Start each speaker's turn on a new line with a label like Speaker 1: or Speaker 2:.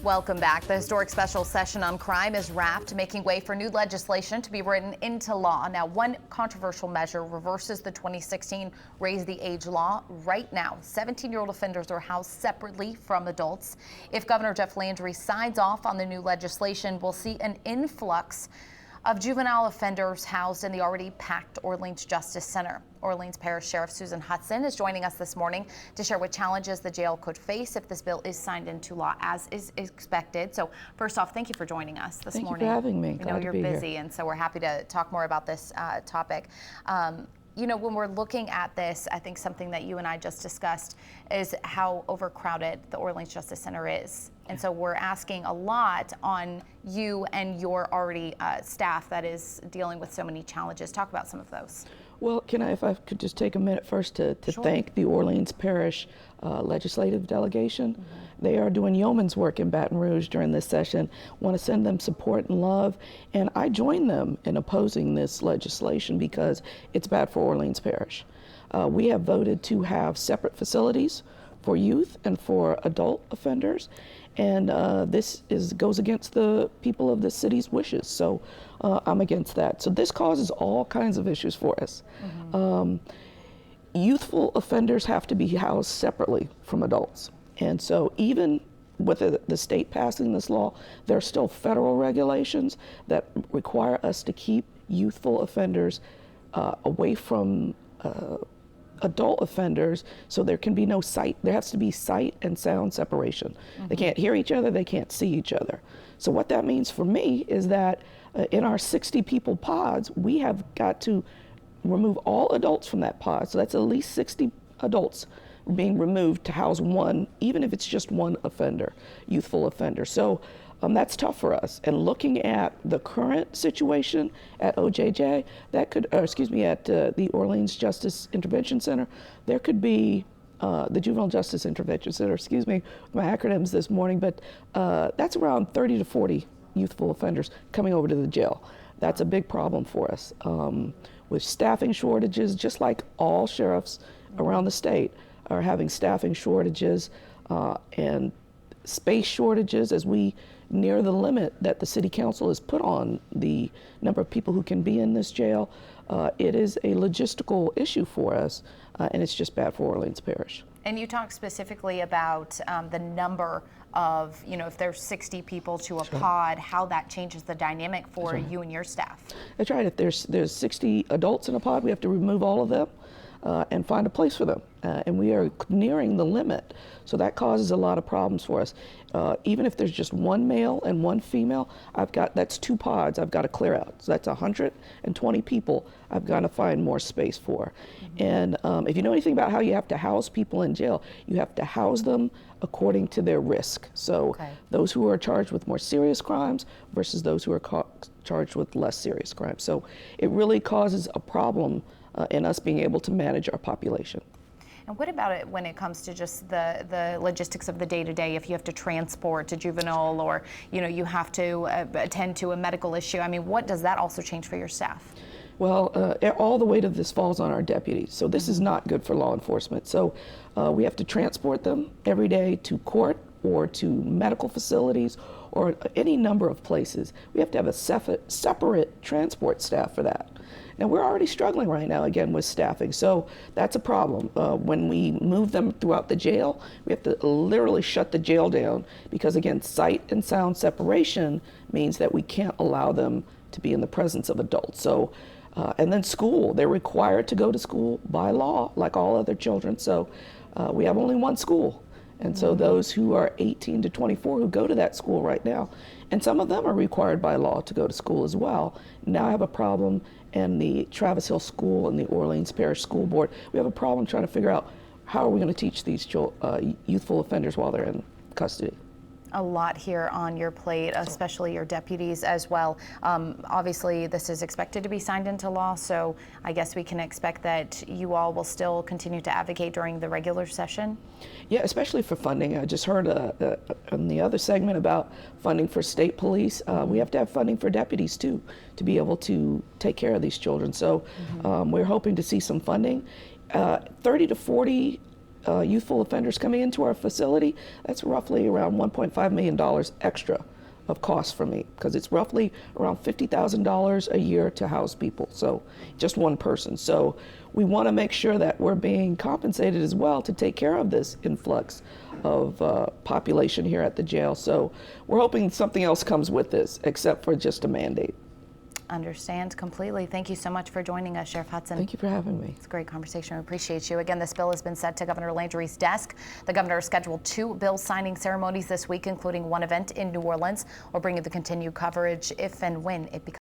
Speaker 1: Welcome back. The historic special session on crime is wrapped, making way for new legislation to be written into law. Now, one controversial measure reverses the 2016 raise the age law. Right now, 17-year-old offenders are housed separately from adults. If Governor Jeff Landry signs off on the new legislation, we'll see an influx of juvenile offenders housed in the already packed Orleans Justice Center. Orleans Parish Sheriff Susan Hutson is joining us this morning to share what challenges the jail could face if this bill is signed into law, as is expected. So first off, thank you for joining us this morning.
Speaker 2: Thank you for having me.
Speaker 1: I know you're busy, and so we're happy to talk more about this topic. You know, when we're looking at this, I think something that you and I just discussed is how overcrowded the Orleans Justice Center is. And so we're asking a lot on you and your already staff that is dealing with so many challenges. Talk about some of those.
Speaker 2: Well, if I could just take a minute first to
Speaker 1: Sure.
Speaker 2: thank the Orleans Parish legislative delegation. Mm-hmm. They are doing yeoman's work in Baton Rouge during this session. Want to send them support and love. And I join them in opposing this legislation because it's bad for Orleans Parish. We have voted to have separate facilities for youth and for adult offenders. And this goes against the people of the city's wishes. So I'm against that. So this causes all kinds of issues for us. Mm-hmm. Youthful offenders have to be housed separately from adults. And so even with the state passing this law, there are still federal regulations that require us to keep youthful offenders away from adult offenders, so there can be no there has to be sight and sound separation. Mm-hmm. They can't hear each other, they can't see each other. So what that means for me is that in our 60 people pods, we have got to remove all adults from that pod. So that's at least 60 adults being removed to house one, even if it's just one offender, youthful offender. So that's tough for us. And looking at the current situation at OJJ, that could, at the Orleans Justice Intervention Center, there could be the Juvenile Justice Intervention Center, my acronyms this morning, but that's around 30 to 40 youthful offenders coming over to the jail. That's a big problem for us. With staffing shortages, just like all sheriffs around the state are having staffing shortages and space shortages as we near the limit that the city council has put on the number of people who can be in this jail. It is a logistical issue for us, and it's just bad for Orleans Parish.
Speaker 1: And you talked specifically about the number of, if there's 60 people to a
Speaker 2: That's right.
Speaker 1: pod, how that changes the dynamic for
Speaker 2: That's right.
Speaker 1: you and your staff.
Speaker 2: That's right. If there's 60 adults in a pod, we have to remove all of them and find a place for them. And we are nearing the limit. So that causes a lot of problems for us. Even if there's just one male and one female, that's two pods I've got to clear out. So that's 120 people I've got to find more space for. Mm-hmm. And if you know anything about how you have to house people in jail, you have to house them according to their risk. So those who are charged with more serious crimes versus those who are charged with less serious crimes. So it really causes a problem in us being able to manage our population.
Speaker 1: And what about it when it comes to just the logistics of the day-to-day? If you have to transport a juvenile, or you have to attend to a medical issue, I mean, what does that also change for your staff?
Speaker 2: Well, all the weight of this falls on our deputies. So this is not good for law enforcement. So we have to transport them every day to court or to medical facilities or any number of places. We have to have a separate transport staff for that. Now, we're already struggling right now, again, with staffing, so that's a problem. When we move them throughout the jail, we have to literally shut the jail down because, again, sight and sound separation means that we can't allow them to be in the presence of adults. So, and then school, they're required to go to school by law, like all other children, so we have only one school. And so those who are 18 to 24 who go to that school right now, and some of them are required by law to go to school as well, now have a problem. And the Travis Hill School and the Orleans Parish School Board, we have a problem trying to figure out how are we going to teach these youthful offenders while they're in custody.
Speaker 1: A lot here on your plate, especially your deputies as well. Obviously, this is expected to be signed into law, so I guess we can expect that you all will still continue to advocate during the regular session?
Speaker 2: Yeah, especially for funding. I just heard in the other segment about funding for state police. We have to have funding for deputies, too, to be able to take care of these children. So we're hoping to see some funding. 30 to 40 youthful offenders coming into our facility, that's roughly around $1.5 million extra of cost for me, because it's roughly around $50,000 a year to house people, so just one person. So we want to make sure that we're being compensated as well to take care of this influx of population here at the jail. So we're hoping something else comes with this except for just a mandate.
Speaker 1: Understand completely. Thank you so much for joining us, Sheriff Hutson.
Speaker 2: Thank you for having me.
Speaker 1: It's a great conversation. We appreciate you. Again, this bill has been sent to Governor Landry's desk. The governor has scheduled 2 bill signing ceremonies this week, including one event in New Orleans. We'll bring you the continued coverage if and when it becomes